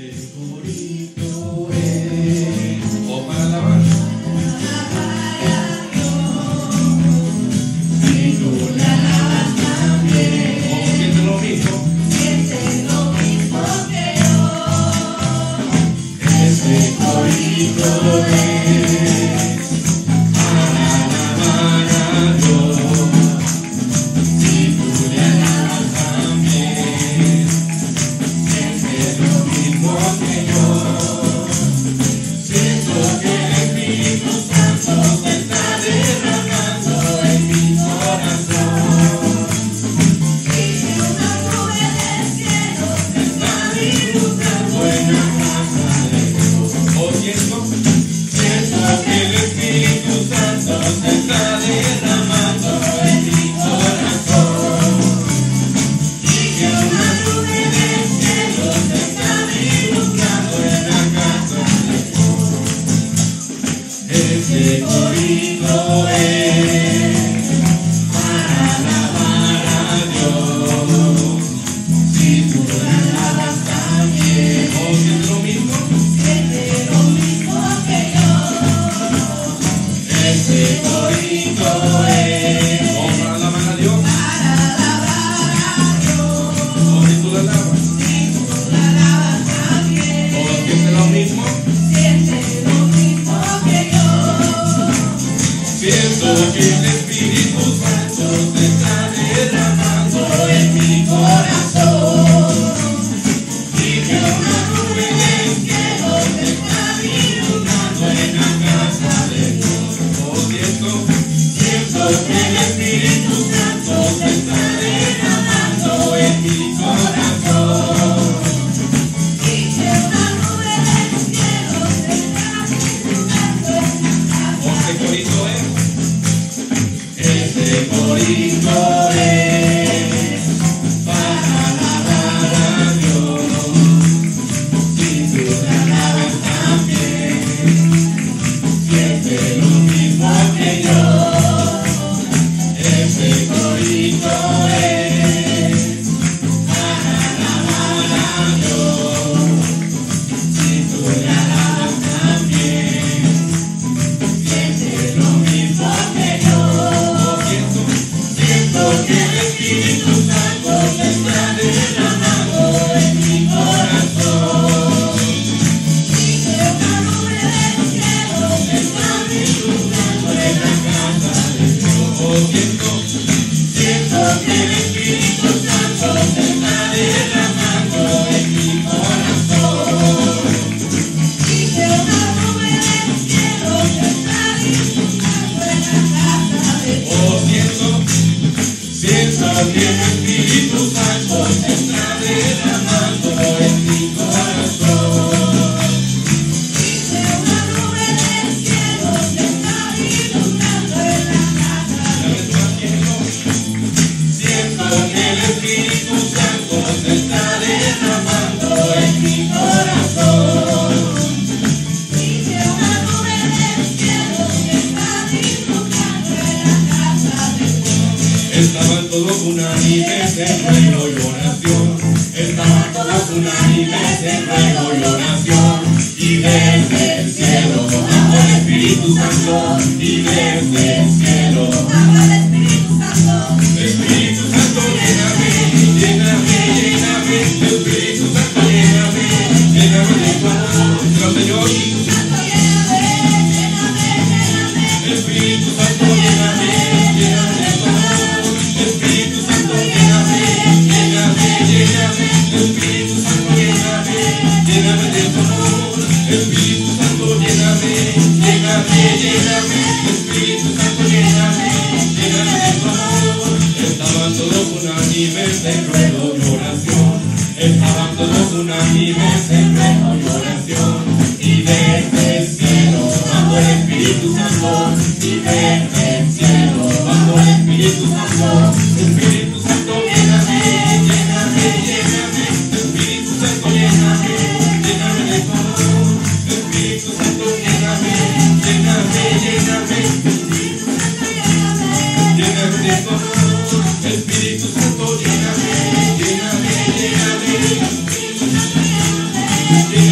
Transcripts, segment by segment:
Lléname,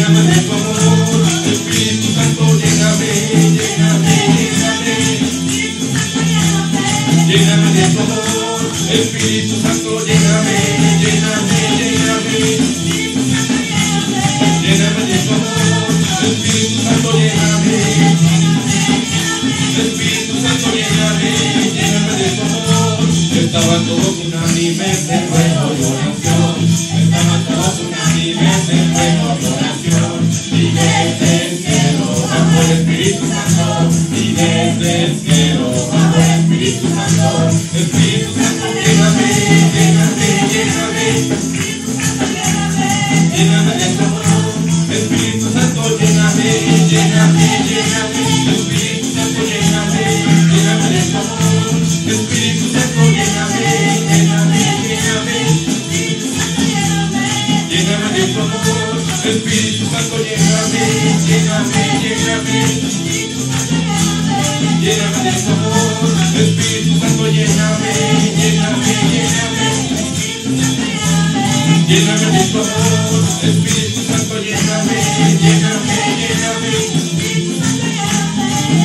lléname de tu amor, Espíritu Santo, lléname, lléname, lléname. Lléname de tu amor, Espíritu Santo, lléname, lléname, lléname. Lléname de tu amor, Espíritu Santo, lléname. Espíritu Santo, lléname, lléname de tu amor. Estaban todos unánimes en ruego y oración. Estaban todos unánimes en ruego y oración. Y desde el cielo bajó el Espíritu Santo. Y desde el cielo bajó el Espíritu Santo. Espíritu Santo, lléname, lléname, lléname. Lléname de tu amor. Espíritu Santo, lléname, lléname, lléname. Espíritu Santo, lléname, lléname de tu amor. Espíritu Santo, lléname, lléname, lléname. Lléname de tu amor. Espíritu Santo, lléname, lléname, lléname. Lléname de tu amor. Espíritu Santo, lléname, lléname, lléname. Lléname de tu amor. Espíritu Santo, lléname, lléname, lléname.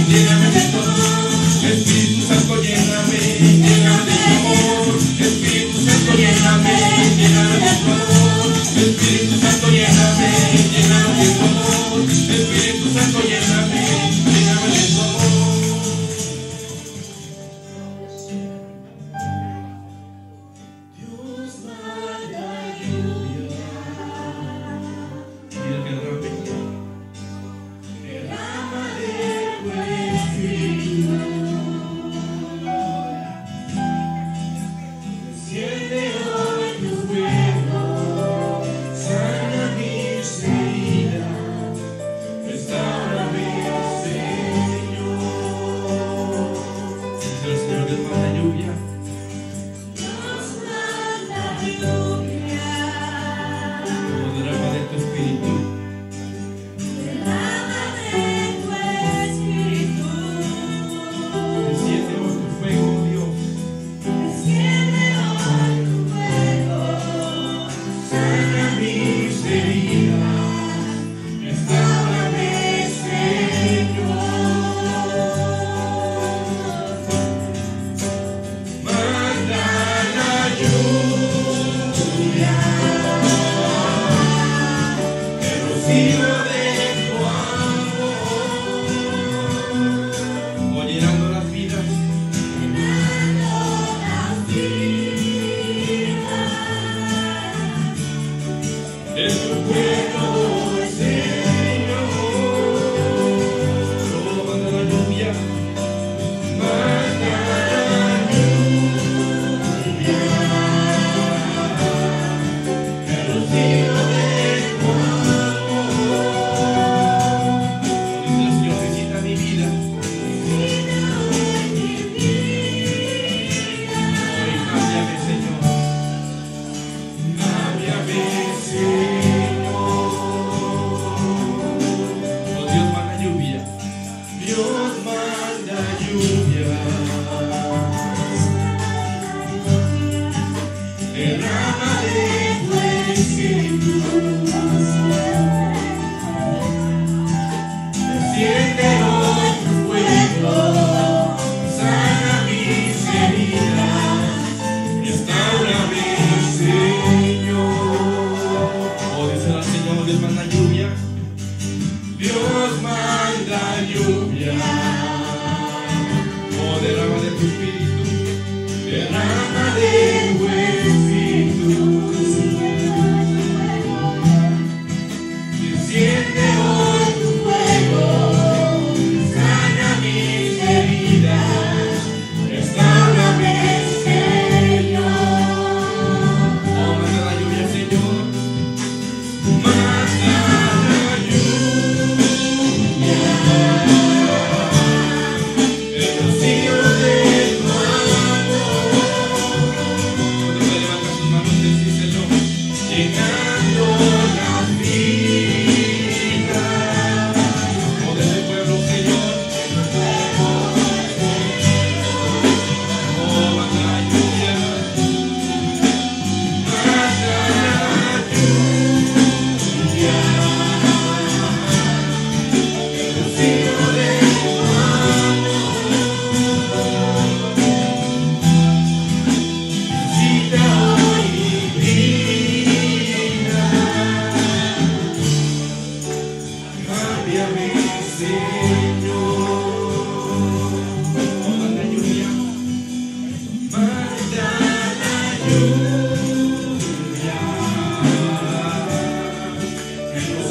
Lléname de tu amor, Espíritu Santo, lléname, lléname de tu amor, Espíritu Santo, lléname, lléname de tu amor, Espíritu Santo, lléname, lléname de tu amor, Espíritu Santo, lléname, lléname de tu amor. Dios manda lluvia. Mira que derrame. Derrama de tu Espíritu. Enciende hoy tu fuego. Sana mis heridas. Restáurame, Señor. Dice el Señor, Dios manda lluvia. Dios manda lluvia. Como derrama de tu Espíritu. Derrama de tu Espíritu. Enciende hoy tu fuego, Dios. Enciende hoy tu fuego. Sana mis heridas. Restáurame, Señor. Manda la lluvia. El rocío de tu amor. O llenando las vidas. De tu pueblo, Señor. Oh, manda la lluvia. Manda la lluvia. El rocío de tu amor.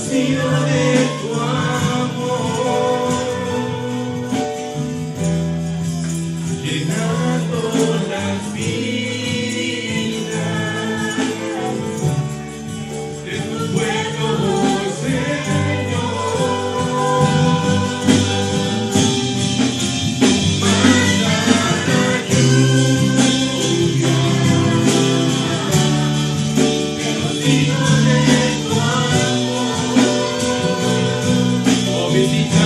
rocío de tu amor, llenando las vidas de tu pueblo, Señor. Manda la lluvia, el rocío de tu amor. Oh, visita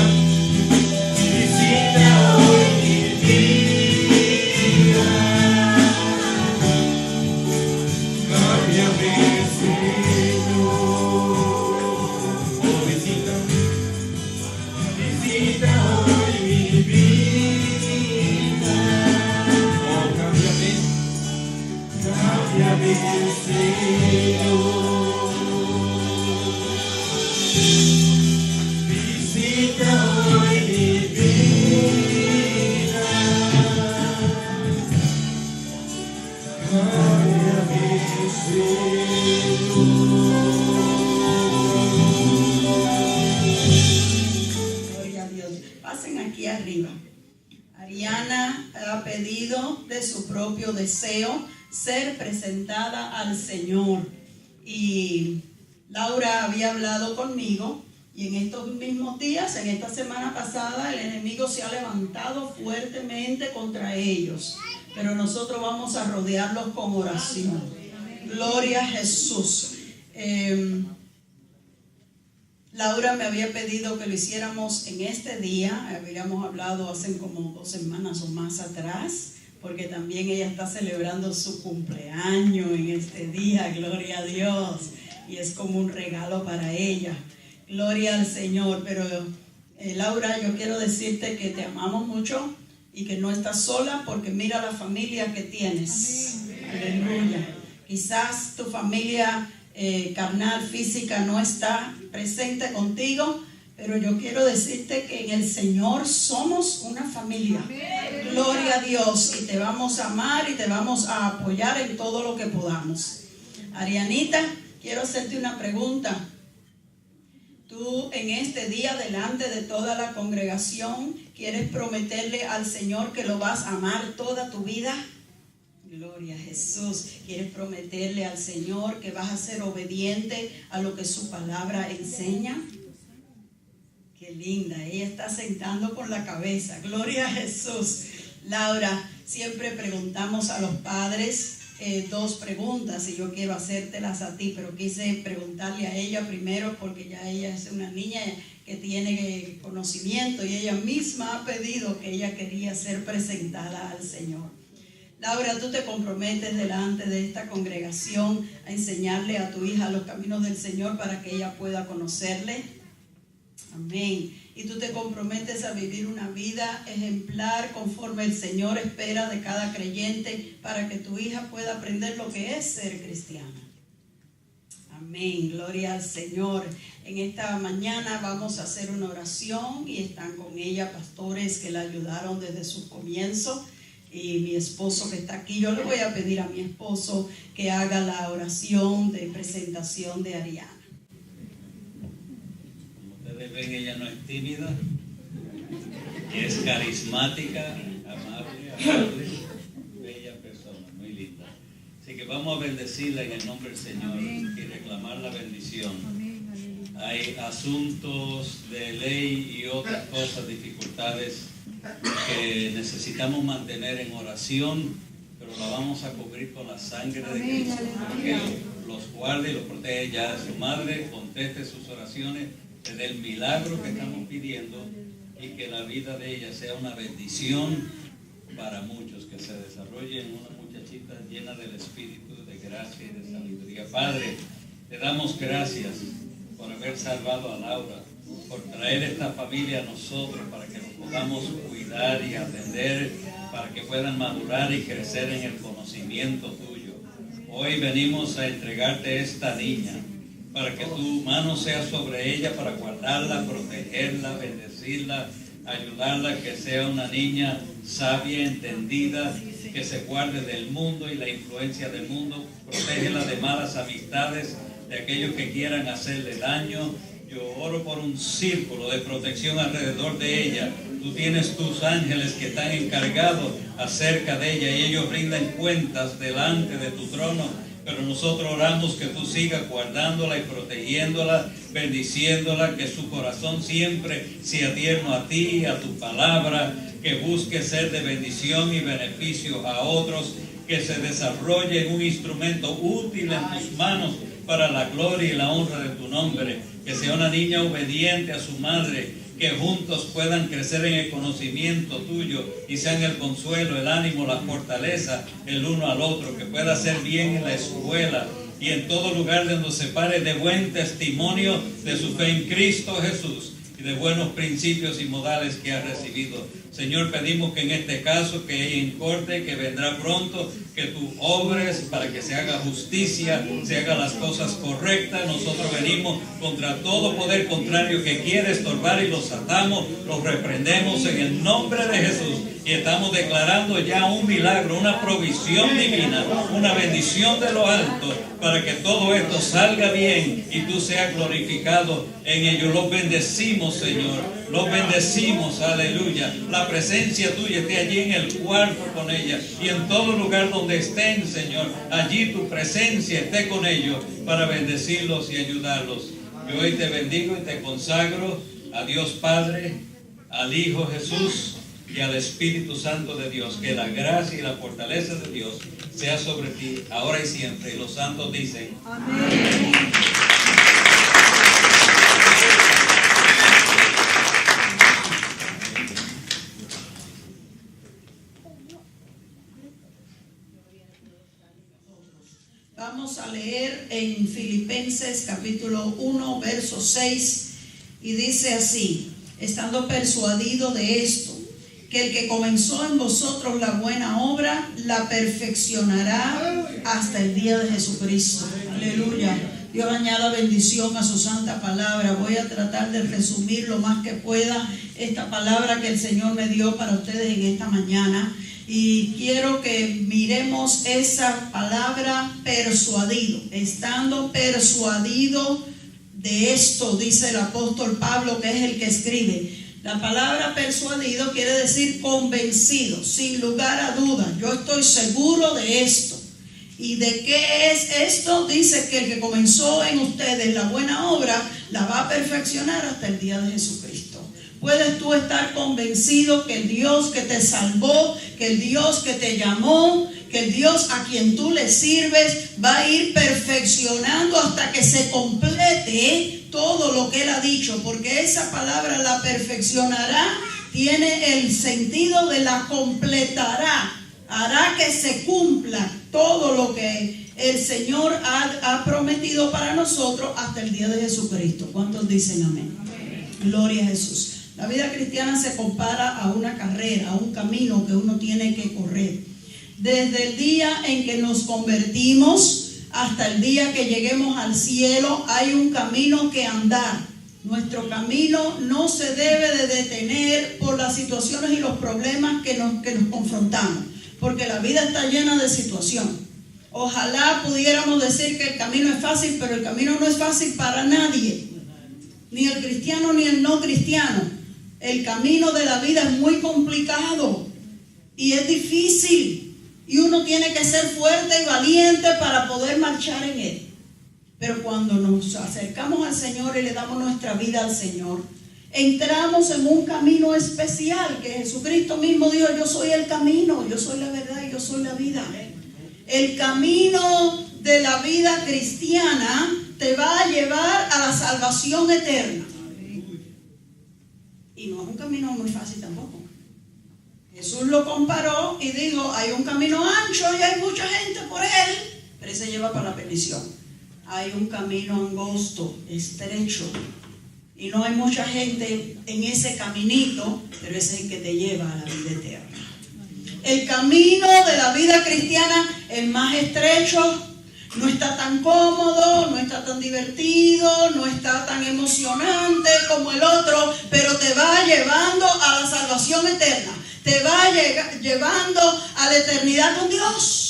hoy mi vida. Cámbiame, Señor. Oh, visita hoy mi vida. Oh, cámbiame, Señor. Visita hoy mi vida. Cámbiame, Gloria a Dios. Pasen aquí arriba. Ariana ha pedido de su propio deseo ser presentada al Señor. Y Laura había hablado conmigo, y en estos mismos días, en esta semana pasada, el enemigo se ha levantado fuertemente contra ellos. Pero nosotros vamos a rodearlos con oración. Gloria a Jesús. Laura me había pedido que lo hiciéramos en este día. Habíamos hablado hace como 2 semanas o más atrás, porque también ella está celebrando su cumpleaños en este día. Gloria a Dios. Y es como un regalo para ella. Gloria al Señor. Pero Laura, yo quiero decirte que te amamos mucho y que no estás sola, porque mira la familia que tienes. Aleluya. Quizás tu familia carnal, física, no está presente contigo, pero yo quiero decirte que en el Señor somos una familia. Gloria a Dios. Y te vamos a amar y te vamos a apoyar en todo lo que podamos. Arianita, quiero hacerte una pregunta. Tú en este día, delante de toda la congregación, ¿quieres prometerle al Señor que lo vas a amar toda tu vida? Gloria a Jesús. ¿Quieres prometerle al Señor que vas a ser obediente a lo que su palabra enseña? Qué linda, ella está sentando con la cabeza. Gloria a Jesús. Laura, siempre preguntamos a los padres 2 preguntas, y yo quiero hacértelas a ti, pero quise preguntarle a ella primero porque ya ella es una niña que tiene conocimiento y ella misma ha pedido que ella quería ser presentada al Señor. Laura, tú te comprometes delante de esta congregación a enseñarle a tu hija los caminos del Señor para que ella pueda conocerle. Amén. Y tú te comprometes a vivir una vida ejemplar conforme el Señor espera de cada creyente para que tu hija pueda aprender lo que es ser cristiana. Amén. Gloria al Señor. En esta mañana vamos a hacer una oración y están con ella pastores que la ayudaron desde sus comienzos. Y mi esposo que está aquí, yo le voy a pedir a mi esposo que haga la oración de presentación de Ariana. Como ustedes ven, ella no es tímida, es carismática, amable, bella persona, muy linda. Así que vamos a bendecirla en el nombre del Señor y reclamar la bendición. Hay asuntos de ley y otras cosas, dificultades que necesitamos mantener en oración, pero la vamos a cubrir con la sangre de Cristo, que los guarde y los protege. Ya su madre conteste sus oraciones, le dé el milagro que estamos pidiendo y que la vida de ella sea una bendición para muchos, que se desarrolle en una muchachita llena del Espíritu, de gracia y de sabiduría. Padre, te damos gracias por haber salvado a Laura, por traer esta familia a nosotros para que nos podamos cuidar y atender, para que puedan madurar y crecer en el conocimiento tuyo. Hoy venimos a entregarte esta niña, para que tu mano sea sobre ella, para guardarla, protegerla, bendecirla, ayudarla, que sea una niña sabia, entendida, que se guarde del mundo y la influencia del mundo. Protégela de malas amistades, de aquellos que quieran hacerle daño. Yo oro por un círculo de protección alrededor de ella. Tú tienes tus ángeles que están encargados acerca de ella y ellos brindan cuentas delante de tu trono. Pero nosotros oramos que tú sigas guardándola y protegiéndola, bendiciéndola, que su corazón siempre sea tierno a ti, a tu palabra, que busque ser de bendición y beneficio a otros, que se desarrolle en un instrumento útil en tus manos para la gloria y la honra de tu nombre, que sea una niña obediente a su madre, que juntos puedan crecer en el conocimiento tuyo y sean el consuelo, el ánimo, la fortaleza el uno al otro, que pueda hacer bien en la escuela y en todo lugar donde se pare de buen testimonio de su fe en Cristo Jesús y de buenos principios y modales que ha recibido. Señor, pedimos que en este caso, que hay en corte, que vendrá pronto, que tú obres para que se haga justicia, se hagan las cosas correctas. Nosotros venimos contra todo poder contrario que quiere estorbar y los atamos, los reprendemos en el nombre de Jesús. Y estamos declarando ya un milagro, una provisión divina, una bendición de lo alto, para que todo esto salga bien y tú seas glorificado en ello. Los bendecimos, Señor, los bendecimos, aleluya. La presencia tuya esté allí en el cuarto con ella y en todo lugar donde estén, Señor. Allí tu presencia esté con ellos para bendecirlos y ayudarlos. Yo hoy te bendigo y te consagro a Dios Padre, al Hijo Jesús y al Espíritu Santo de Dios. Que la gracia y la fortaleza de Dios sea sobre ti ahora y siempre. Y los santos dicen amén. Vamos a leer en Filipenses capítulo 1, verso 6, y dice así: estando persuadido de esto, que el que comenzó en vosotros la buena obra, la perfeccionará hasta el día de Jesucristo. Aleluya. Dios añada bendición a su santa palabra. Voy a tratar de resumir lo más que pueda esta palabra que el Señor me dio para ustedes en esta mañana. Y quiero que miremos esa palabra persuadido. Estando persuadido de esto, dice el apóstol Pablo, que es el que escribe. La palabra persuadido quiere decir convencido, sin lugar a dudas. Yo estoy seguro de esto. ¿Y de qué es esto? Dice que el que comenzó en ustedes la buena obra, la va a perfeccionar hasta el día de Jesucristo. Puedes tú estar convencido que el Dios que te salvó, que el Dios que te llamó, que el Dios a quien tú le sirves va a ir perfeccionando hasta que se complete todo lo que Él ha dicho, porque esa palabra, la perfeccionará, tiene el sentido de la completará, hará que se cumpla todo lo que el Señor ha prometido para nosotros hasta el día de Jesucristo. ¿Cuántos dicen amén? Amén. Gloria a Jesús. La vida cristiana se compara a una carrera, a un camino que uno tiene que correr. Desde el día en que nos convertimos hasta el día que lleguemos al cielo, hay un camino que andar. Nuestro camino no se debe de detener por las situaciones y los problemas que nos confrontamos, porque la vida está llena de situaciones. Ojalá pudiéramos decir que el camino es fácil, pero el camino no es fácil para nadie, ni el cristiano ni el no cristiano. El camino de la vida es muy complicado y es difícil, y uno tiene que ser fuerte y valiente para poder marchar en él. Pero cuando nos acercamos al Señor y le damos nuestra vida al Señor, entramos en un camino especial que Jesucristo mismo dijo: yo soy el camino, yo soy la verdad y yo soy la vida. El camino de la vida cristiana te va a llevar a la salvación eterna. Y no es un camino muy fácil tampoco. Jesús lo comparó y dijo: hay un camino ancho y hay mucha gente por él, pero ese lleva para la perdición. Hay un camino angosto, estrecho, y no hay mucha gente en ese caminito, pero ese es el que te lleva a la vida eterna. El camino de la vida cristiana es más estrecho, no está tan cómodo, no está tan divertido, no está tan emocionante como el otro, pero te va llevando a la salvación eterna, te va llevando a la eternidad con Dios.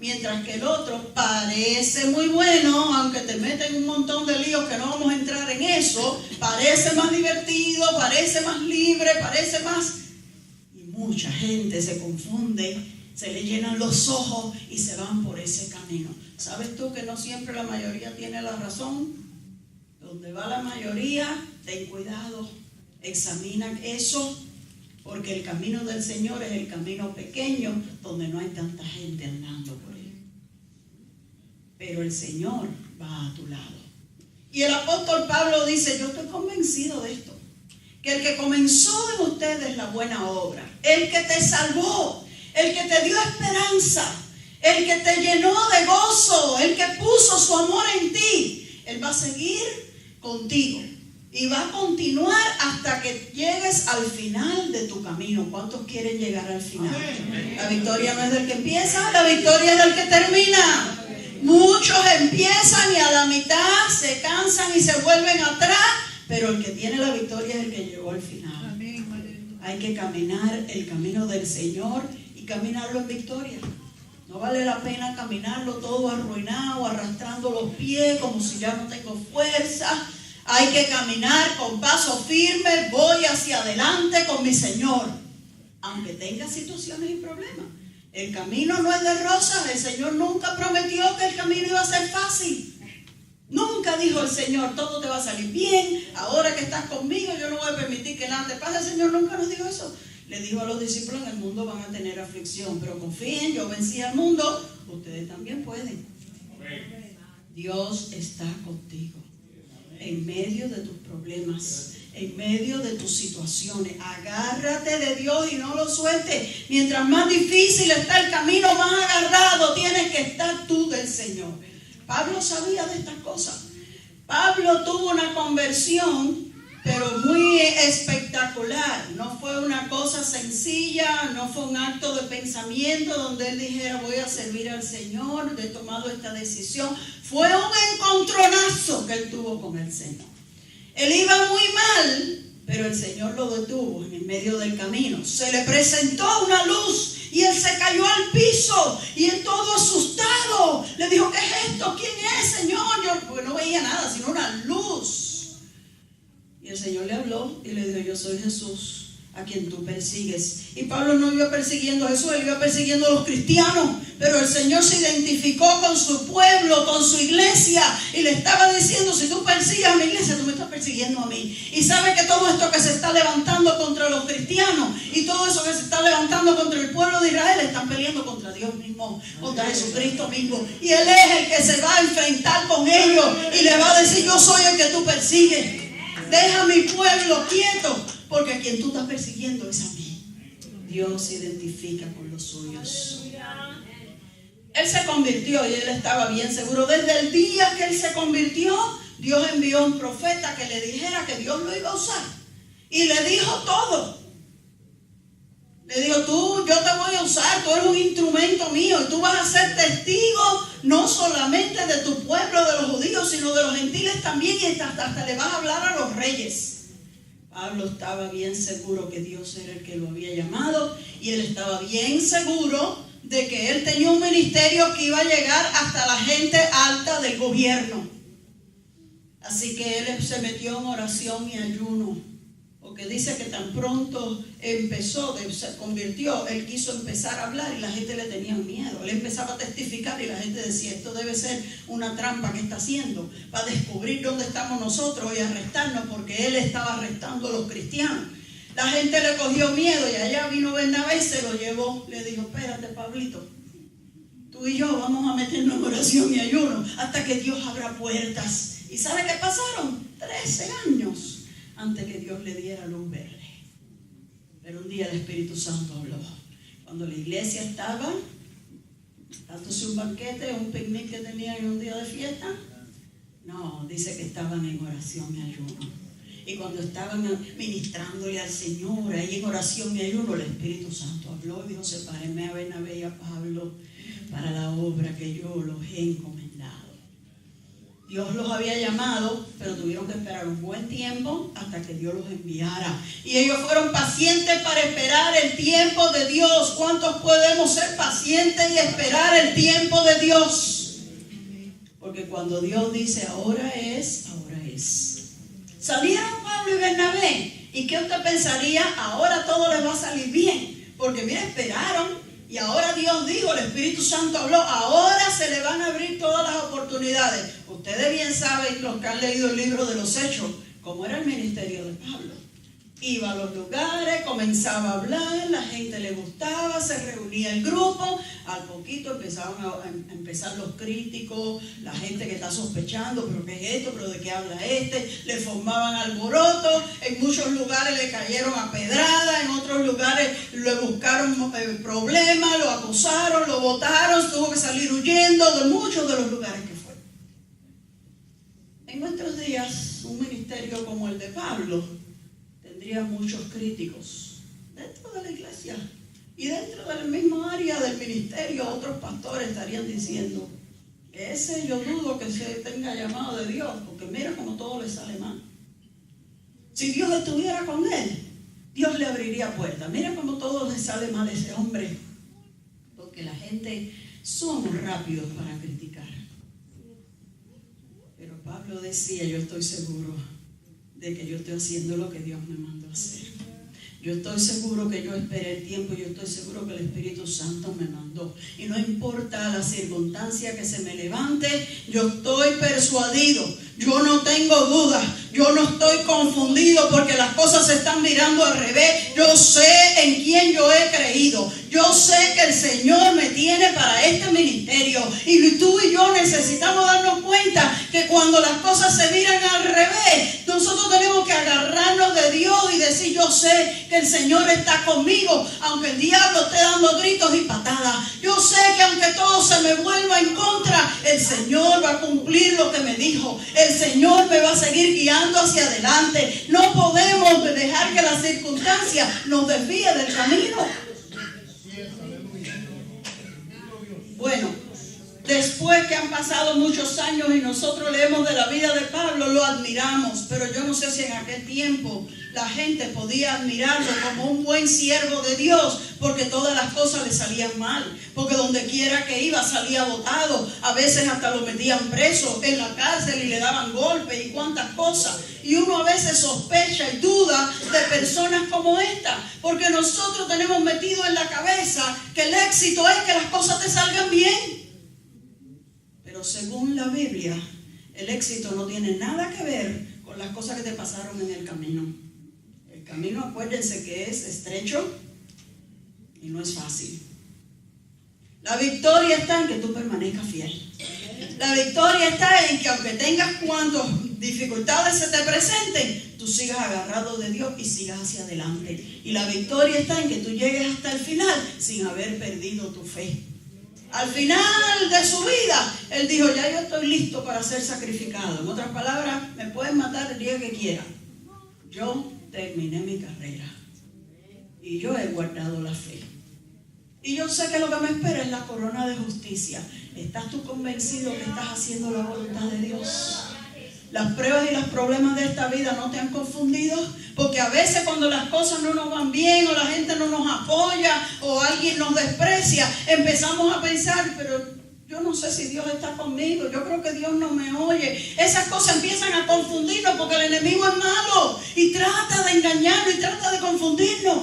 mientras que el otro parece muy bueno, aunque te meten un montón de líos que no vamos a entrar en eso, parece más divertido, parece más libre, parece más... Y mucha gente se confunde, se le llenan los ojos y se van por ese camino. ¿Sabes tú que no siempre la mayoría tiene la razón? Donde va la mayoría, ten cuidado, examina eso, porque el camino del Señor es el camino pequeño donde no hay tanta gente andando por él. Pero el Señor va a tu lado. Y el apóstol Pablo dice, yo estoy convencido de esto, que el que comenzó en ustedes la buena obra, el que te salvó, el que te dio esperanza, el que te llenó de gozo, el que puso su amor en ti, Él va a seguir contigo. Y va a continuar hasta que llegues al final de tu camino. ¿Cuántos quieren llegar al final? La victoria no es del que empieza, la victoria es del que termina. Muchos empiezan y a la mitad se cansan y se vuelven atrás, pero el que tiene la victoria es el que llegó al final. Hay que caminar el camino del Señor y caminarlo en victoria. No vale la pena caminarlo todo arruinado, arrastrando los pies como si ya no tengo fuerza. Hay que caminar con paso firme, voy hacia adelante con mi Señor, aunque tenga situaciones y problemas. El camino no es de rosas, el Señor nunca prometió que el camino iba a ser fácil. Nunca dijo el Señor, todo te va a salir bien, ahora que estás conmigo yo no voy a permitir que nada te pase. El Señor nunca nos dijo eso. Le dijo a los discípulos, en el mundo van a tener aflicción, pero confíen, yo vencí al mundo, ustedes también pueden. Dios está contigo. En medio de tus problemas, en medio de tus situaciones, agárrate de Dios y no lo sueltes. Mientras más difícil está el camino, más agarrado tienes que estar tú del Señor. Pablo sabía de estas cosas. Pablo tuvo una conversión, pero muy espectacular. No fue una cosa sencilla, no fue un acto de pensamiento donde él dijera voy a servir al Señor, he tomado esta decisión. Fue un encontronazo que él tuvo con el Señor. Él iba muy mal, pero el Señor lo detuvo en el medio del camino. Se le presentó una luz y él se cayó al piso y él todo asustado le dijo, ¿qué es esto? ¿Quién es, Señor? Porque no veía nada, sino una luz. Y el Señor le habló y le dijo, yo soy Jesús, a quien tú persigues. Y Pablo no iba persiguiendo a Jesús, él iba persiguiendo a los cristianos. Pero el Señor se identificó con su pueblo, con su iglesia, y le estaba diciendo, si tú persigues a mi iglesia, tú me estás persiguiendo a mí. Y sabe que todo esto que se está levantando contra los cristianos y todo eso que se está levantando contra el pueblo de Israel, están peleando contra Dios mismo, contra Jesucristo mismo. Y Él es el que se va a enfrentar con ellos y le va a decir, yo soy el que tú persigues. Deja a mi pueblo quieto, porque a quien tú estás persiguiendo es a mí. Dios se identifica con los suyos. Él se convirtió y él estaba bien seguro. Desde el día que él se convirtió, Dios envió un profeta que le dijera que Dios lo iba a usar. Y le dijo todo. Le dijo, yo te voy a usar, tú eres un instrumento mío y tú vas a ser testigo no solamente de tu pueblo, de los judíos, sino de los gentiles también, y hasta le vas a hablar a los reyes. Pablo estaba bien seguro que Dios era el que lo había llamado y él estaba bien seguro de que él tenía un ministerio que iba a llegar hasta la gente alta del gobierno. Así que él se metió en oración y ayuno, porque dice que tan pronto se convirtió, él quiso empezar a hablar y la gente le tenía miedo. Él empezaba a testificar y la gente decía, esto debe ser una trampa que está haciendo para descubrir dónde estamos nosotros y arrestarnos, porque él estaba arrestando a los cristianos. La gente le cogió miedo y allá vino Bernabé y se lo llevó. Le dijo, espérate, Pablito, tú y yo vamos a meternos en oración y ayuno hasta que Dios abra puertas. ¿Y sabe qué pasaron? 13 años antes que Dios le diera luz verde. Pero un día el Espíritu Santo habló. Cuando la iglesia estaba dándose un banquete, un picnic que tenían en un día de fiesta, no, dice que estaban en oración y ayuno. Y cuando estaban ministrándole al Señor, ahí en oración y ayuno, el Espíritu Santo habló y dijo, sepárenme a Bernabé y a Pablo para la obra que yo los he encomendado. Dios los había llamado, pero tuvieron que esperar un buen tiempo hasta que Dios los enviara. Y ellos fueron pacientes para esperar el tiempo de Dios. ¿Cuántos podemos ser pacientes y esperar el tiempo de Dios? Porque cuando Dios dice ahora es, ahora es. Salieron Pablo y Bernabé. ¿Y qué usted pensaría? Ahora todo les va a salir bien. Porque mira, esperaron. Y ahora Dios dijo, el Espíritu Santo habló, ahora se le van a abrir todas las oportunidades. Ustedes bien saben, los que han leído el libro de los Hechos, cómo era el ministerio de Pablo. Iba a los lugares, comenzaba a hablar, la gente le gustaba, se reunía el grupo, al poquito empezaban a empezar los críticos, la gente que está sospechando, pero ¿qué es esto? ¿Pero de qué habla este? Le formaban alboroto, en muchos lugares le cayeron a pedrada, en otros lugares le buscaron problemas, lo acosaron, lo botaron, tuvo que salir huyendo de muchos de los lugares que fue. En nuestros días, un ministerio como el de Pablo tendría muchos críticos dentro de la iglesia y dentro del mismo área del ministerio. Otros pastores estarían diciendo, ese yo dudo que se tenga llamado de Dios, porque mira cómo todo le sale mal. Si Dios estuviera con él, Dios le abriría puertas. Mira cómo todo le sale mal a ese hombre, porque la gente somos rápidos para criticar. Pero Pablo decía, yo estoy seguro de que yo estoy haciendo lo que Dios me mandó a hacer. Yo estoy seguro que yo esperé el tiempo, yo estoy seguro que el Espíritu Santo me mandó. Y no importa la circunstancia que se me levante, yo estoy persuadido, yo no tengo dudas, yo no estoy confundido porque las cosas se están mirando al revés. Yo sé en quién yo he creído. Yo sé que el Señor me tiene para este ministerio. Y tú y yo necesitamos darnos cuenta que cuando las cosas se miran al revés, nosotros tenemos que agarrarnos de Dios y decir, yo sé que el Señor está conmigo, aunque el diablo esté dando gritos y patadas. Yo sé que aunque todo se me vuelva en contra, el Señor va a cumplir lo que me dijo. El Señor me va a seguir guiando hacia adelante. No podemos dejar que las circunstancias nos desvíen del camino. Bueno, después que han pasado muchos años y nosotros leemos de la vida de Pablo, lo admiramos, pero yo no sé si en aquel tiempo la gente podía admirarlo como un buen siervo de Dios, porque todas las cosas le salían mal, porque donde quiera que iba salía botado, a veces hasta lo metían preso en la cárcel y le daban golpes y cuantas cosas. Y uno a veces sospecha y duda de personas como esta, porque nosotros tenemos metido en la cabeza que el éxito es que las cosas te salgan bien. Pero según la Biblia, el éxito no tiene nada que ver con las cosas que te pasaron en el camino. El camino, acuérdense que es estrecho y no es fácil. La victoria está en que tú permanezcas fiel. La victoria está en que aunque tengas cuantas dificultades se te presenten, tú sigas agarrado de Dios y sigas hacia adelante. Y la victoria está en que tú llegues hasta el final sin haber perdido tu fe. Al final de su vida, él dijo, ya yo estoy listo para ser sacrificado. En otras palabras, me pueden matar el día que quieran. Yo terminé mi carrera y yo he guardado la fe. Y yo sé que lo que me espera es la corona de justicia. ¿Estás tú convencido que estás haciendo la voluntad de Dios? Las pruebas y los problemas de esta vida no te han confundido, porque a veces cuando las cosas no nos van bien o la gente no nos apoya o alguien nos desprecia, empezamos a pensar, pero yo no sé si Dios está conmigo, yo creo que Dios no me oye. Esas cosas empiezan a confundirnos porque el enemigo es malo y trata de engañarnos y trata de confundirnos.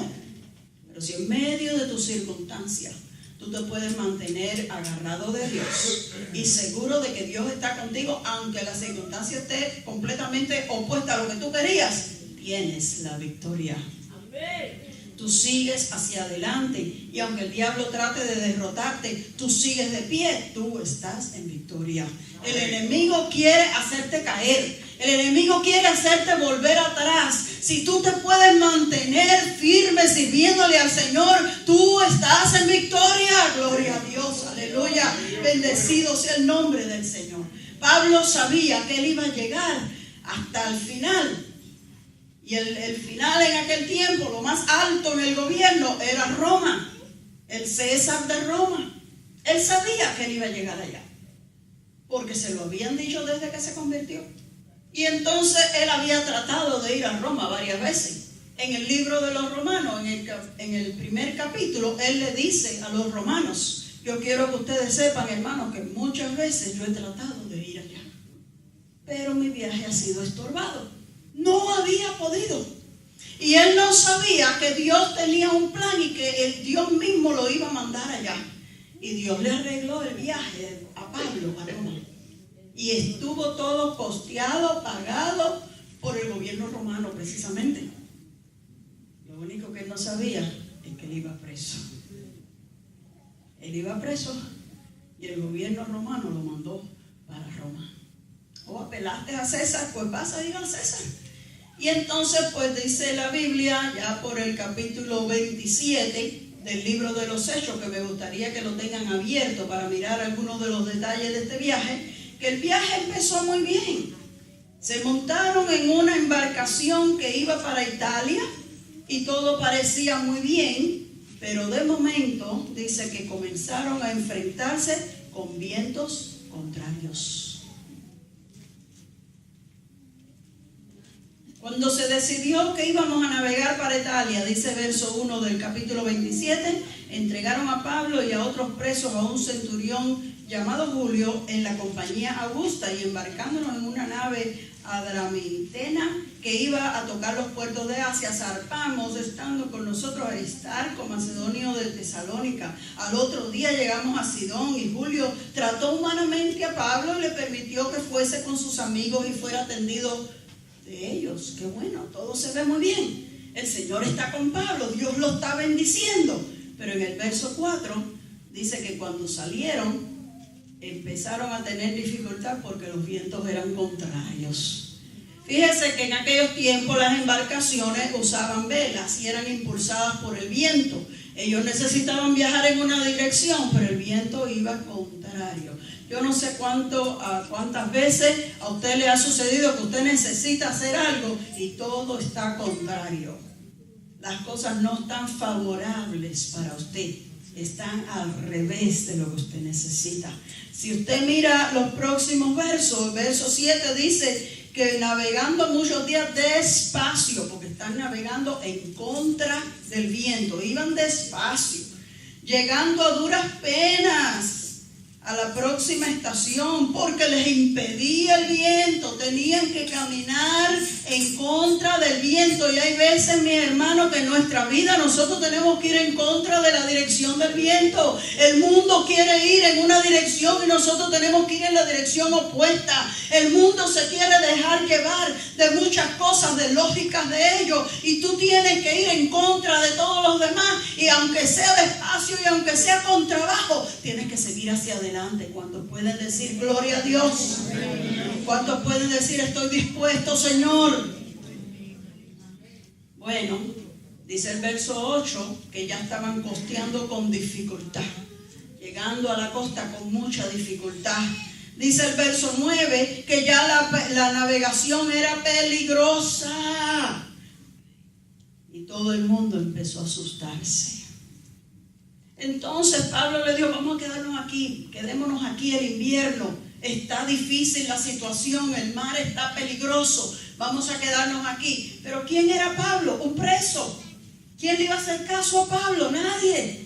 Pero si en medio de tus circunstancias tú te puedes mantener agarrado de Dios y seguro de que Dios está contigo, aunque la circunstancia esté completamente opuesta a lo que tú querías, tienes la victoria. Tú sigues hacia adelante y aunque el diablo trate de derrotarte, tú sigues de pie, tú estás en victoria. El enemigo quiere hacerte caer, el enemigo quiere hacerte volver atrás. Si tú te puedes mantener firme sirviéndole al Señor, tú estás en victoria. Gloria a Dios, aleluya. Bendecido sea el nombre del Señor. Pablo sabía que él iba a llegar hasta el final. Y el final en aquel tiempo, lo más alto en el gobierno, era Roma. El César de Roma. Él sabía que él iba a llegar allá. porque se lo habían dicho desde que se convirtió. Y entonces él había tratado de ir a Roma varias veces. En el libro de los Romanos, en el primer capítulo, él le dice a los romanos: yo quiero que ustedes sepan, hermanos, que muchas veces yo he tratado de ir allá, pero mi viaje ha sido estorbado. No había podido. Y él no sabía que Dios tenía un plan y que el Dios mismo lo iba a mandar allá. Y Dios le arregló el viaje a Pablo a Roma. Y estuvo todo costeado, pagado por el gobierno romano precisamente. Lo único que él no sabía es que él iba preso. Él iba preso y el gobierno romano lo mandó para Roma. O apelaste a César, pues vas a ir al César. Y entonces pues dice la Biblia, ya por el capítulo 27 del libro de los Hechos, que me gustaría que lo tengan abierto para mirar algunos de los detalles de este viaje, que el viaje empezó muy bien. Se montaron en una embarcación que iba para Italia y todo parecía muy bien, pero de momento dice que comenzaron a enfrentarse con vientos contrarios. Cuando se decidió que íbamos a navegar para Italia, dice verso 1 del capítulo 27, entregaron a Pablo y a otros presos a un centurión llamado Julio en la compañía Augusta, y embarcándonos en una nave adramintena que iba a tocar los puertos de Asia, zarpamos, estando con nosotros Aristarco, macedonio de Tesalónica. Al otro día llegamos a Sidón, y Julio trató humanamente a Pablo y le permitió que fuese con sus amigos y fuera atendido de ellos. Qué bueno, todo se ve muy bien. El Señor está con Pablo, Dios lo está bendiciendo. Pero en el verso 4 dice que cuando salieron empezaron a tener dificultad porque los vientos eran contrarios. Fíjese que en aquellos tiempos las embarcaciones usaban velas y eran impulsadas por el viento. Ellos necesitaban viajar en una dirección, pero el viento iba contrario. Yo no sé cuántas veces a usted le ha sucedido que usted necesita hacer algo y todo está contrario. Las cosas no están favorables para usted, están al revés de lo que usted necesita. Si usted mira los próximos versos, el verso 7 dice que navegando muchos días despacio, porque están navegando en contra del viento, iban despacio, llegando a duras penas a la próxima estación, porque les impedía el viento, tenían que caminar en contra del viento. Y hay veces, mi hermano, que en nuestra vida nosotros tenemos que ir en contra de la dirección del viento. El mundo quiere ir en una dirección y nosotros tenemos que ir en la dirección opuesta. El mundo se quiere dejar llevar de muchas cosas, de lógicas de ellos, y tú tienes que ir en contra de todos los demás, y aunque sea despacio y aunque sea con trabajo, tienes que seguir hacia adelante. ¿Cuántos pueden decir gloria a Dios? ¿Cuántos pueden decir estoy dispuesto, Señor? Bueno, dice el verso 8 que ya estaban costeando con dificultad, llegando a la costa con mucha dificultad. Dice el verso 9 que ya la navegación era peligrosa y todo el mundo empezó a asustarse. Entonces Pablo le dijo: vamos a quedarnos aquí, quedémonos aquí el invierno, está difícil la situación, el mar está peligroso, vamos a quedarnos aquí. Pero ¿quién era Pablo? Un preso. ¿Quién le iba a hacer caso a Pablo? Nadie.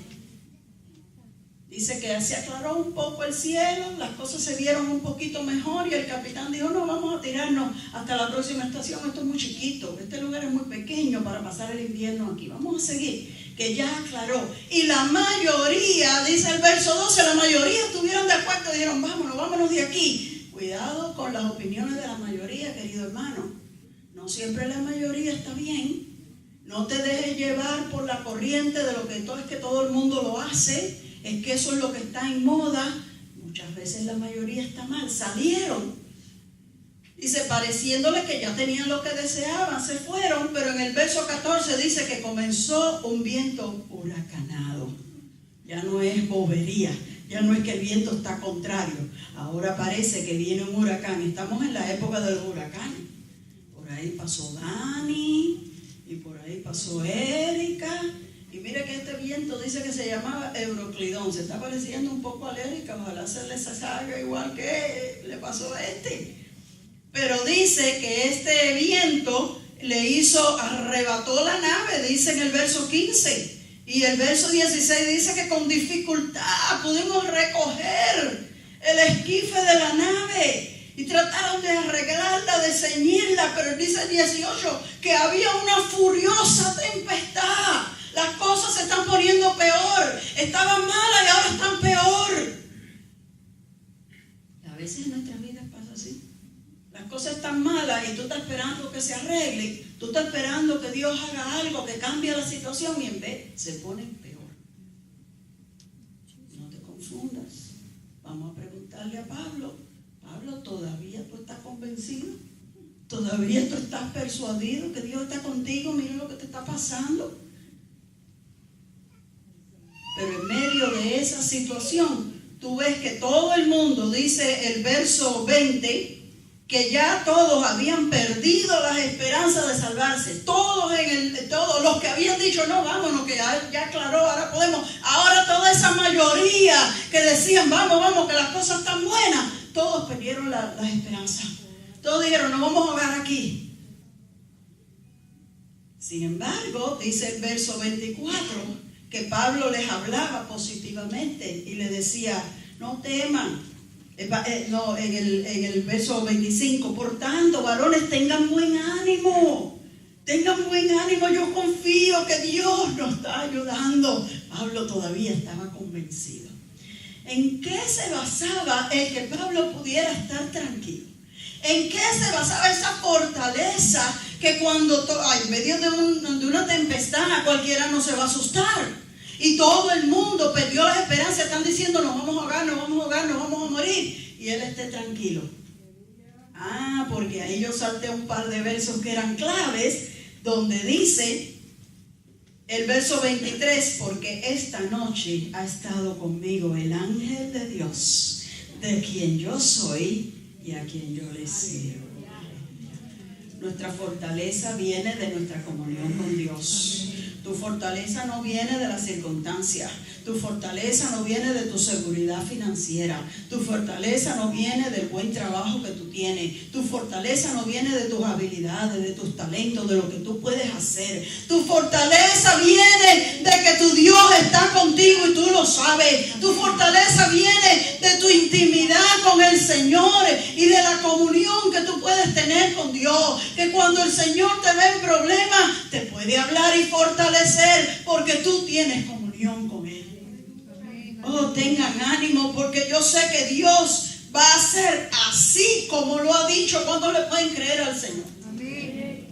Dice que se aclaró un poco el cielo, las cosas se vieron un poquito mejor y el capitán dijo: no, vamos a tirarnos hasta la próxima estación, esto es muy chiquito, este lugar es muy pequeño para pasar el invierno aquí, vamos a seguir. Que ya aclaró. Y la mayoría, dice el verso 12, la mayoría estuvieron de acuerdo y dijeron: vámonos de aquí. Cuidado con las opiniones de la mayoría, querido hermano. No siempre la mayoría está bien. No te dejes llevar por la corriente de lo que es que todo el mundo lo hace, es que eso es lo que está en moda. Muchas veces la mayoría está mal. Salieron. Dice, pareciéndole que ya tenían lo que deseaban, se fueron, pero en el verso 14 dice que comenzó un viento huracanado. Ya no es bobería, ya no es que el viento está contrario. Ahora parece que viene un huracán. Estamos en la época de los huracanes. Por ahí pasó Dani, y por ahí pasó Erika. Y mire que este viento dice que se llamaba Euroclidón. Se está pareciendo un poco a Erika, ojalá se les salga igual que le pasó a este. Pero dice que este viento arrebató la nave, dice en el verso 15. Y el verso 16 dice que con dificultad pudimos recoger el esquife de la nave y trataron de arreglarla, de ceñirla, pero dice el 18 que había una furiosa tempestad. Las cosas se están poniendo peor. Estaban malas y ahora están peor. Y a veces en nuestras vidas pasa así. Las cosas están malas y tú estás esperando que se arregle. Tú estás esperando que Dios haga algo, que cambie la situación, y en vez se pone peor. No te confundas. Vamos a preguntarle a Pablo. Pablo, ¿todavía tú estás convencido? ¿Todavía tú estás persuadido que Dios está contigo? Mira lo que te está pasando. Pero en medio de esa situación, tú ves que todo el mundo, dice el verso 20, que ya todos habían perdido las esperanzas de salvarse. Todos los que habían dicho, no, vámonos, que ya aclaró, ahora podemos. Ahora toda esa mayoría que decían, vamos, que las cosas están buenas, todos perdieron las esperanzas. Todos dijeron, no vamos a ahogar aquí. Sin embargo, dice el verso 24, que Pablo les hablaba positivamente y les decía, no teman. En el verso 25, por tanto, varones, tengan buen ánimo. Tengan buen ánimo, yo confío que Dios nos está ayudando. Pablo todavía estaba convencido. ¿En qué se basaba el que Pablo pudiera estar tranquilo? ¿En qué se basaba esa fortaleza que cuando en medio de una tempestad cualquiera no se va a asustar? Y todo el mundo perdió las esperanzas, están diciendo, nos vamos a ahogar, nos vamos a morir. Y él esté tranquilo. Porque ahí yo salté un par de versos que eran claves, donde dice, el verso 23, porque esta noche ha estado conmigo el ángel de Dios, de quien yo soy y a quien yo le sirvo. Nuestra fortaleza viene de nuestra comunión con Dios. Tu fortaleza no viene de las circunstancias. Tu fortaleza no viene de tu seguridad financiera. Tu fortaleza no viene del buen trabajo que tú tienes. Tu fortaleza no viene de tus habilidades, de tus talentos, de lo que tú puedes hacer. Tu fortaleza viene de que tu Dios está contigo y tú lo sabes. Tu fortaleza viene de tu intimidad con el Señor y de la comunión que tú puedes tener con Dios. Que cuando el Señor te ve en problemas, te puede hablar y fortalecer porque tú tienes comunión con Él. Oh, tengan ánimo porque yo sé que Dios va a hacer así como lo ha dicho. ¿Cuándo le pueden creer al Señor? Amén.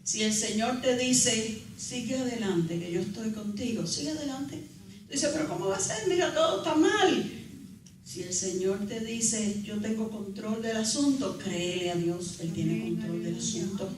Si el Señor te dice, sigue adelante, que yo estoy contigo, sigue adelante. Dice, pero ¿cómo va a ser? Mira, todo está mal. Si el Señor te dice, yo tengo control del asunto, créele a Dios, Él tiene control del asunto.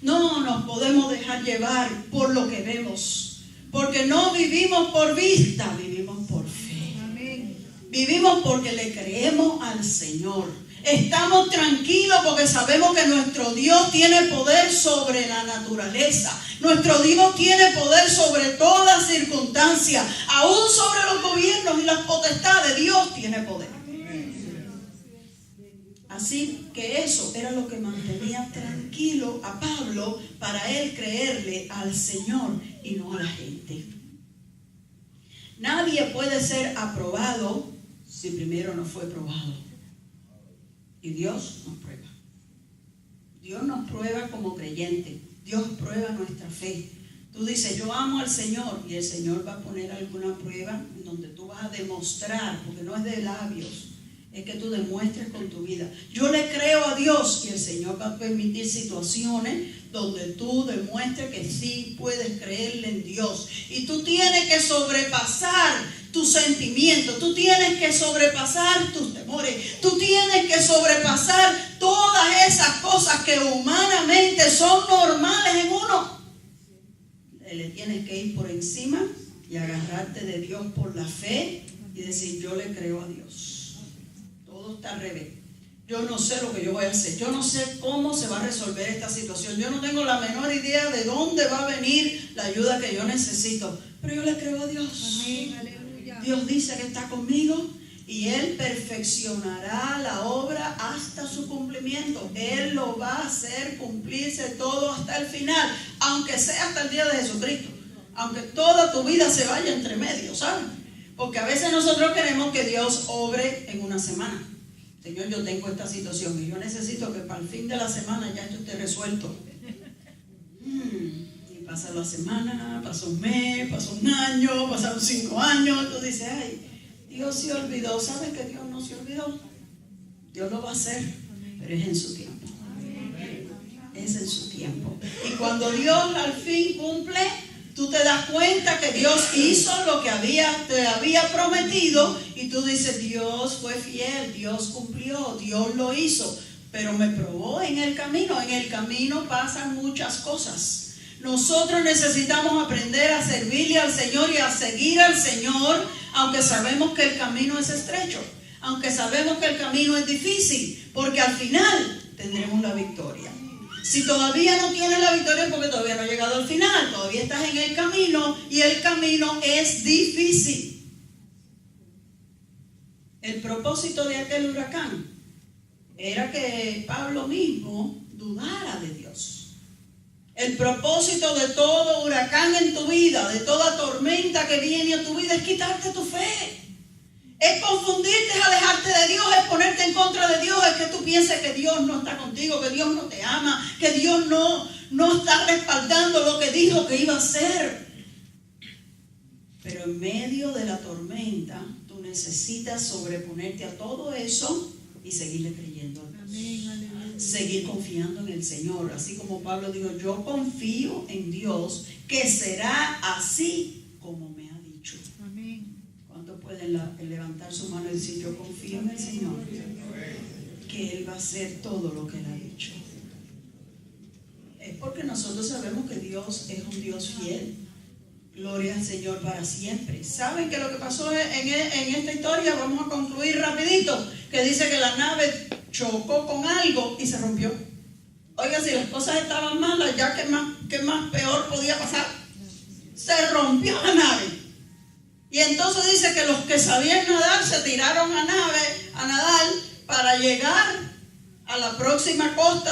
No nos podemos dejar llevar por lo que vemos. Porque no vivimos por vista, vivimos por fe. Amén. Vivimos porque le creemos al Señor. Estamos tranquilos porque sabemos que nuestro Dios tiene poder sobre la naturaleza. Nuestro Dios tiene poder sobre todas circunstancias. Aún sobre los gobiernos y las potestades, Dios tiene poder. Así que eso era lo que mantenía tranquilo a Pablo para él creerle al Señor y no a la gente. Nadie puede ser aprobado si primero no fue probado. Y Dios nos prueba. Dios nos prueba como creyente. Dios prueba nuestra fe. Tú dices, yo amo al Señor, y el Señor va a poner alguna prueba en donde tú vas a demostrar, porque no es de labios, es que tú demuestres con tu vida. Yo le creo a Dios y el Señor va a permitir situaciones donde tú demuestres que sí puedes creerle en Dios. Y tú tienes que sobrepasar tus sentimientos, tú tienes que sobrepasar tus temores, tú tienes que sobrepasar todas esas cosas que humanamente son normales en uno. Le tienes que ir por encima y agarrarte de Dios por la fe y decir, yo le creo a Dios. Todo está al revés. Yo no sé lo que yo voy a hacer. Yo no sé cómo se va a resolver esta situación. Yo no tengo la menor idea de dónde va a venir la ayuda que yo necesito. Pero yo le creo a Dios. Amén. Dios dice que está conmigo y Él perfeccionará la obra hasta su cumplimiento. Él lo va a hacer cumplirse todo hasta el final, aunque sea hasta el día de Jesucristo, aunque toda tu vida se vaya entre medio, ¿sabes? Porque a veces nosotros queremos que Dios obre en una semana. Señor, yo tengo esta situación y yo necesito que para el fin de la semana ya esto esté resuelto. Y pasa la semana, pasa un mes, pasa un año, pasaron 5 años. Tú dices, ay, Dios se olvidó. ¿Sabes que Dios no se olvidó? Dios lo va a hacer, pero es en su tiempo. Es en su tiempo. Y cuando Dios al fin cumple, tú te das cuenta que Dios hizo lo que te había prometido y tú dices, Dios fue fiel, Dios cumplió, Dios lo hizo, pero me probó en el camino. En el camino pasan muchas cosas. Nosotros necesitamos aprender a servirle al Señor y a seguir al Señor, aunque sabemos que el camino es estrecho, aunque sabemos que el camino es difícil, porque al final tendremos la victoria. Si todavía no tienes la victoria es porque todavía no has llegado al final, todavía estás en el camino y el camino es difícil. El propósito de aquel huracán era que Pablo mismo dudara de Dios. El propósito de todo huracán en tu vida, de toda tormenta que viene a tu vida, es quitarte tu fe. Es confundirte, es alejarte de Dios, es ponerte en contra de Dios, es que tú pienses que Dios no está contigo, que Dios no te ama, que Dios no está respaldando lo que dijo que iba a hacer. Pero en medio de la tormenta, tú necesitas sobreponerte a todo eso y seguirle creyendo a Dios. Seguir confiando en el Señor. Así como Pablo dijo, yo confío en Dios, que será así como me ha dicho. ¿Cuántos pueden levantar su mano y decir, yo confío en el Señor, que Él va a hacer todo lo que Él ha dicho? Es porque nosotros sabemos que Dios es un Dios fiel. Gloria al Señor para siempre. ¿Saben que lo que pasó en esta historia? Vamos a concluir rapidito, que dice que la nave chocó con algo y se rompió. Oiga, si las cosas estaban malas, ya ¿qué más peor podía pasar? Se rompió la nave. Y entonces dice que los que sabían nadar se tiraron a nadar para llegar a la próxima costa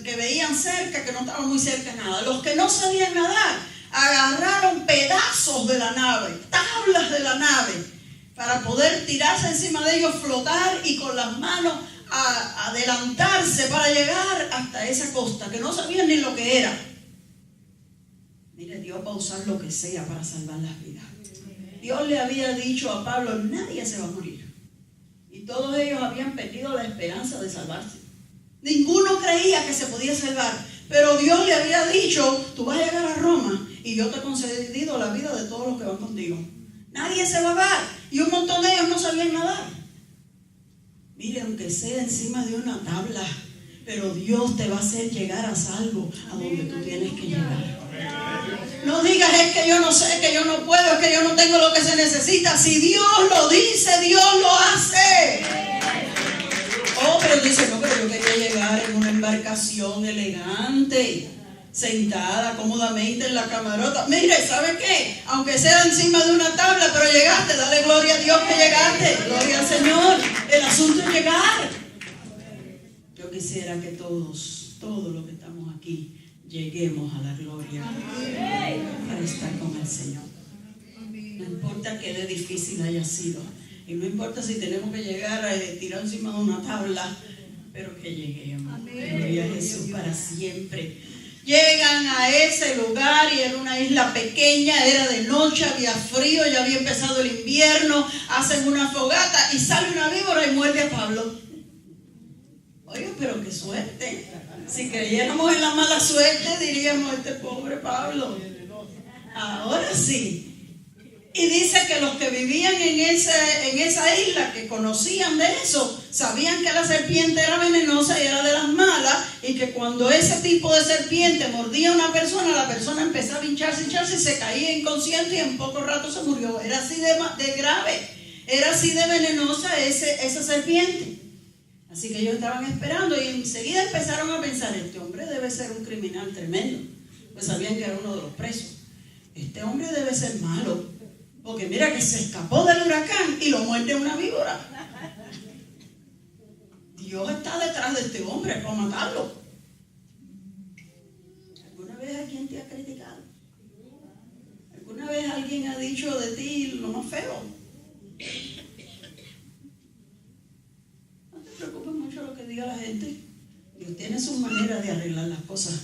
que veían cerca, que no estaba muy cerca nada. Los que no sabían nadar agarraron pedazos de la nave, tablas de la nave, para poder tirarse encima de ellos, flotar y con las manos adelantarse para llegar hasta esa costa, que no sabían ni lo que era. Mire, Dios va a usar lo que sea para salvar las vidas. Dios le había dicho a Pablo, nadie se va a morir. Y todos ellos habían perdido la esperanza de salvarse. Ninguno creía que se podía salvar. Pero Dios le había dicho, tú vas a llegar a Roma y yo te he concedido la vida de todos los que van contigo. Nadie se va a ahogar. Y un montón de ellos no sabían nadar. Mire, aunque sea encima de una tabla, pero Dios te va a hacer llegar a salvo a donde tú tienes que llegar. No digas, es que yo no sé, que yo no puedo, es que yo no tengo lo que se necesita. Si Dios lo dice, Dios lo hace. Oh, pero dice, no, pero yo quería llegar en una embarcación elegante, sentada cómodamente en la camarota. Mire, ¿sabe qué? Aunque sea encima de una tabla, pero llegaste, dale gloria a Dios que llegaste, gloria al Señor. El asunto es llegar. Yo quisiera que todos los que estamos aquí, lleguemos a la gloria para estar con el Señor. No importa qué de difícil haya sido. Y no importa si tenemos que llegar a tirar encima de una tabla, pero que lleguemos. Gloria a Jesús para siempre. Llegan a ese lugar y era una isla pequeña, era de noche, había frío, ya había empezado el invierno, hacen una fogata y sale una víbora y muerde a Pablo. Oye, pero qué suerte. Si creyéramos en la mala suerte, diríamos, este pobre Pablo. Ahora sí. Y dice que los que vivían en esa isla, que conocían de eso, sabían que la serpiente era venenosa y era de las malas, y que cuando ese tipo de serpiente mordía a una persona, la persona empezaba a hincharse y se caía inconsciente y en poco rato se murió. Era así de grave, era así de venenosa esa serpiente. Así que ellos estaban esperando y enseguida empezaron a pensar, este hombre debe ser un criminal tremendo. Pues sabían que era uno de los presos. Este hombre debe ser malo. Porque mira que se escapó del huracán y lo muerde una víbora. Dios está detrás de este hombre para matarlo. ¿Alguna vez alguien te ha criticado? ¿Alguna vez alguien ha dicho de ti lo más feo? No te preocupes mucho lo que diga la gente. Dios tiene sus maneras de arreglar las cosas.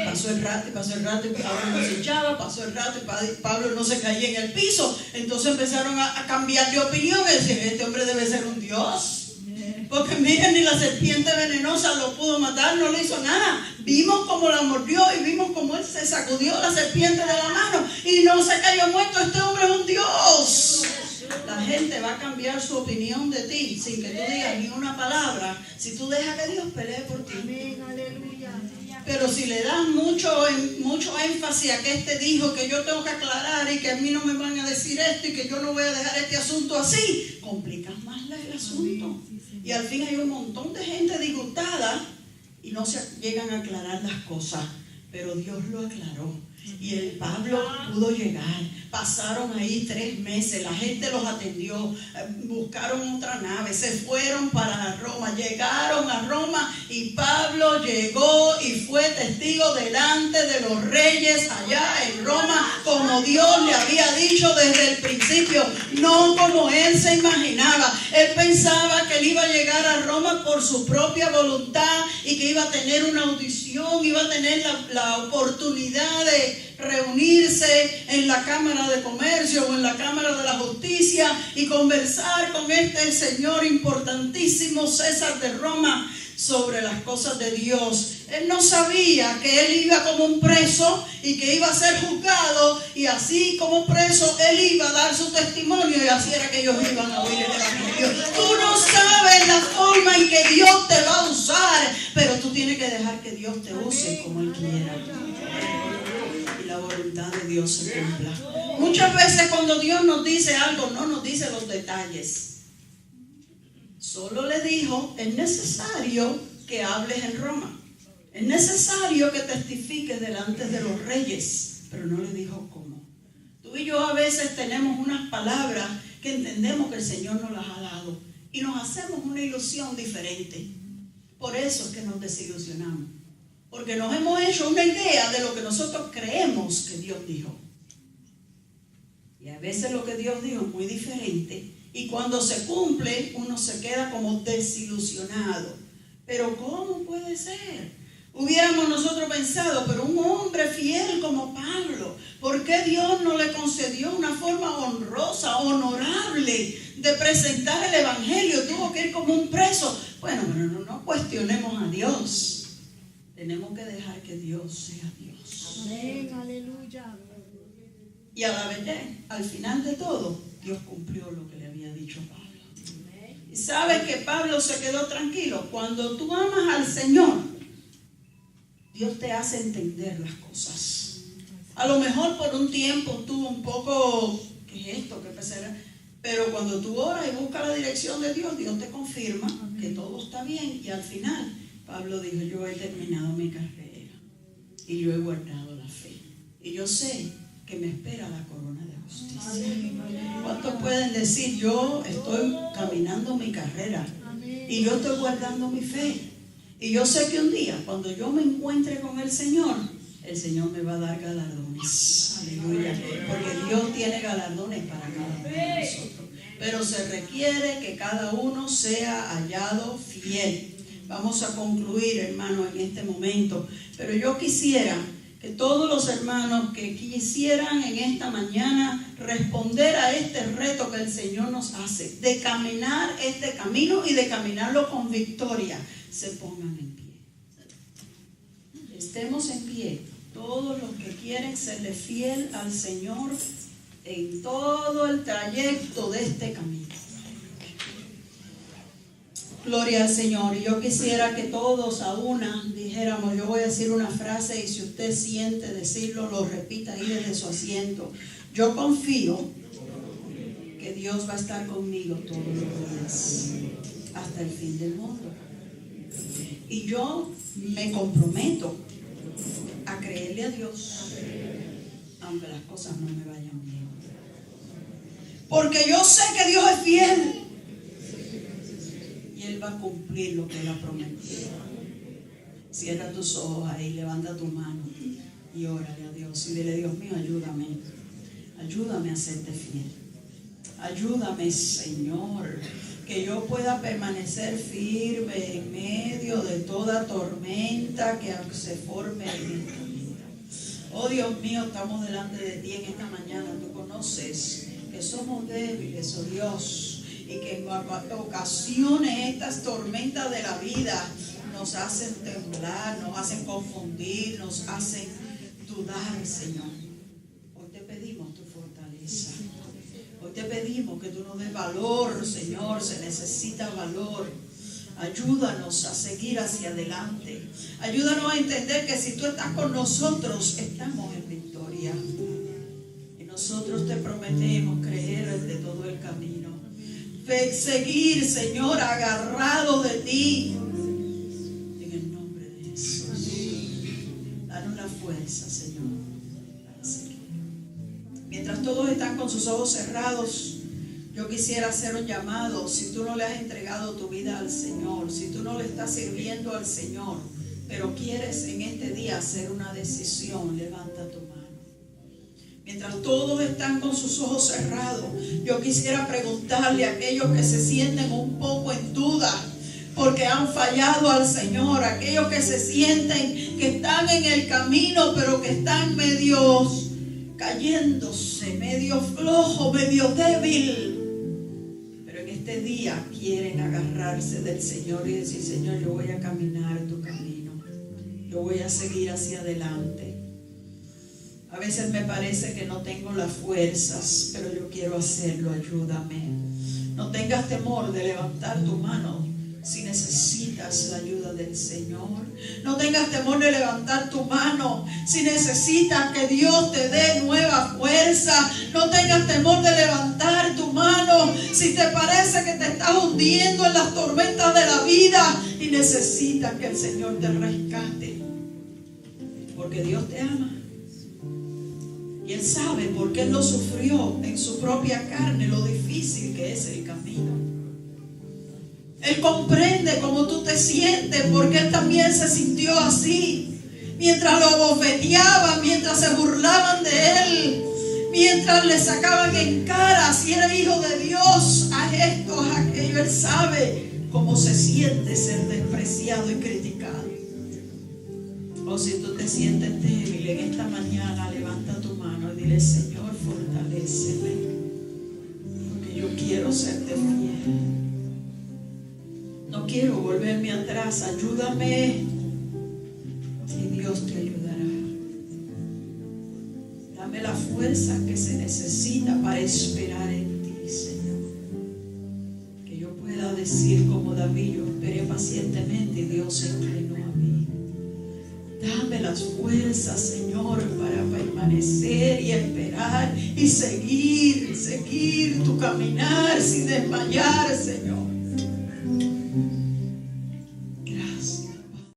Pasó el rato y Pablo no se echaba, pasó el rato y Pablo no se caía en el piso. Entonces empezaron a cambiar de opinión y decir, este hombre debe ser un dios. Porque miren, ni la serpiente venenosa lo pudo matar, no le hizo nada. Vimos cómo la mordió y vimos cómo él se sacudió la serpiente de la mano y no se cayó muerto. Este hombre es un dios. La gente va a cambiar su opinión de ti sin que tú digas ni una palabra, si tú dejas que Dios pelee por ti. Pero si le das mucho énfasis a que este dijo que yo tengo que aclarar y que a mí no me van a decir esto y que yo no voy a dejar este asunto así, complicas más el asunto. Y al fin hay un montón de gente disgustada y no se llegan a aclarar las cosas. Pero Dios lo aclaró. Y el Pablo pudo llegar. Pasaron ahí 3 meses, la gente los atendió, buscaron otra nave, se fueron para Roma, llegaron a Roma y Pablo llegó y fue testigo delante de los reyes allá en Roma, como Dios le había dicho desde el principio, no como él se imaginaba. Él pensaba que él iba a llegar a Roma por su propia voluntad y que iba a tener una audición, iba a tener la oportunidad de reunirse en la Cámara de Comercio o en la Cámara de la Justicia y conversar con este señor importantísimo, César de Roma, sobre las cosas de Dios. Él no sabía que él iba como un preso y que iba a ser juzgado, y así como preso él iba a dar su testimonio, y así era que ellos iban a oír el evangelio. Tú no sabes la forma en que Dios te va a usar, pero tú tienes que dejar que Dios te use como Él quiera. La voluntad de Dios se cumpla. Muchas veces cuando Dios nos dice algo, no nos dice los detalles. Solo le dijo, es necesario que hables en Roma. Es necesario que testifiques delante de los reyes. Pero no le dijo cómo. Tú y yo a veces tenemos unas palabras que entendemos que el Señor nos las ha dado y nos hacemos una ilusión diferente. Por eso es que nos desilusionamos. Porque nos hemos hecho una idea de lo que nosotros creemos que Dios dijo. Y a veces lo que Dios dijo es muy diferente. Y cuando se cumple, uno se queda como desilusionado. Pero ¿cómo puede ser? Hubiéramos nosotros pensado, pero un hombre fiel como Pablo, ¿por qué Dios no le concedió una forma honrosa, honorable de presentar el evangelio? Tuvo que ir como un preso. Bueno, no cuestionemos a Dios. Tenemos que dejar que Dios sea Dios. Amén, aleluya. Y a la verdad, al final de todo, Dios cumplió lo que le había dicho a Pablo. ¿Y sabes que Pablo se quedó tranquilo? Cuando tú amas al Señor, Dios te hace entender las cosas. A lo mejor por un tiempo estuvo un poco, ¿qué es esto? ¿Qué será? Pero cuando tú oras y buscas la dirección de Dios, Dios te confirma que todo está bien. Y al final, Pablo dijo, yo he terminado mi carrera y yo he guardado la fe. Y yo sé que me espera la corona de justicia. ¿Cuántos pueden decir, yo estoy caminando mi carrera y yo estoy guardando mi fe? Y yo sé que un día, cuando yo me encuentre con el Señor me va a dar galardones. Aleluya. Porque Dios tiene galardones para cada uno de nosotros. Pero se requiere que cada uno sea hallado fiel. Vamos a concluir, hermanos, en este momento. Pero yo quisiera que todos los hermanos que quisieran en esta mañana responder a este reto que el Señor nos hace, de caminar este camino y de caminarlo con victoria, se pongan en pie. Estemos en pie, todos los que quieren serle fiel al Señor en todo el trayecto de este camino. Gloria al Señor. Y yo quisiera que todos a una dijéramos, yo voy a decir una frase y si usted siente decirlo, lo repita ahí desde su asiento. Yo confío que Dios va a estar conmigo todos los días hasta el fin del mundo. Y yo me comprometo a creerle a Dios, aunque las cosas no me vayan bien. porque yo sé que Dios es fiel y Él va a cumplir lo que Él ha prometido. Cierra tus ojos ahí, levanta tu mano y órale a Dios y dile: Dios mío, ayúdame a serte fiel. Ayúdame, Señor, que yo pueda permanecer firme en medio de toda tormenta que se forme en esta vida. Oh Dios mío, estamos delante de ti en esta mañana. Tú conoces que somos débiles, oh Dios, y que en ocasiones estas tormentas de la vida nos hacen temblar, nos hacen confundir, nos hacen dudar, Señor. Hoy te pedimos tu fortaleza. Hoy te pedimos que tú nos des valor, Señor. Se necesita valor. Ayúdanos a seguir hacia adelante. Ayúdanos a entender que si tú estás con nosotros, estamos en victoria. Y nosotros te prometemos creer desde todo el camino. Seguir, Señor, agarrado de ti. En el nombre de Jesús. Danos la fuerza, Señor, para seguir. Mientras todos están con sus ojos cerrados, yo quisiera hacer un llamado. Si tú no le has entregado tu vida al Señor, si tú no le estás sirviendo al Señor, pero quieres en este día hacer una decisión, levanta tu mano. Mientras todos están con sus ojos cerrados, yo quisiera preguntarle a aquellos que se sienten un poco en duda porque han fallado al Señor, aquellos que se sienten que están en el camino pero que están medios cayéndose, medio flojo, medio débil, pero en este día quieren agarrarse del Señor y decir: Señor, yo voy a caminar tu camino, yo voy a seguir hacia adelante. A veces me parece que no tengo las fuerzas, pero yo quiero hacerlo, ayúdame. No tengas temor de levantar tu mano si necesitas la ayuda del Señor. No tengas temor de levantar tu mano si necesitas que Dios te dé nueva fuerza. No tengas temor de levantar tu mano si te parece que te estás hundiendo en las tormentas de la vida y necesitas que el Señor te rescate. Porque Dios te ama. Y Él sabe, porque Él lo sufrió en su propia carne, lo difícil que es el camino. Él comprende cómo tú te sientes, porque Él también se sintió así. Mientras lo abofeteaban, mientras se burlaban de Él, mientras le sacaban en cara si era hijo de Dios, a esto, a aquello, Él sabe cómo se siente ser despreciado y criticado. O si tú te sientes débil en esta mañana, levanta tu mano y dile: Señor, fortaléceme, porque yo quiero serte fiel. No quiero volverme atrás, ayúdame y Dios te ayudará. Dame la fuerza que se necesita para esperar en ti, Señor. Que yo pueda decir como David: yo esperé pacientemente y Dios se inclinó a mí. Dame las fuerzas, Señor, para permanecer y esperar y seguir tu caminar sin desmayar, Señor.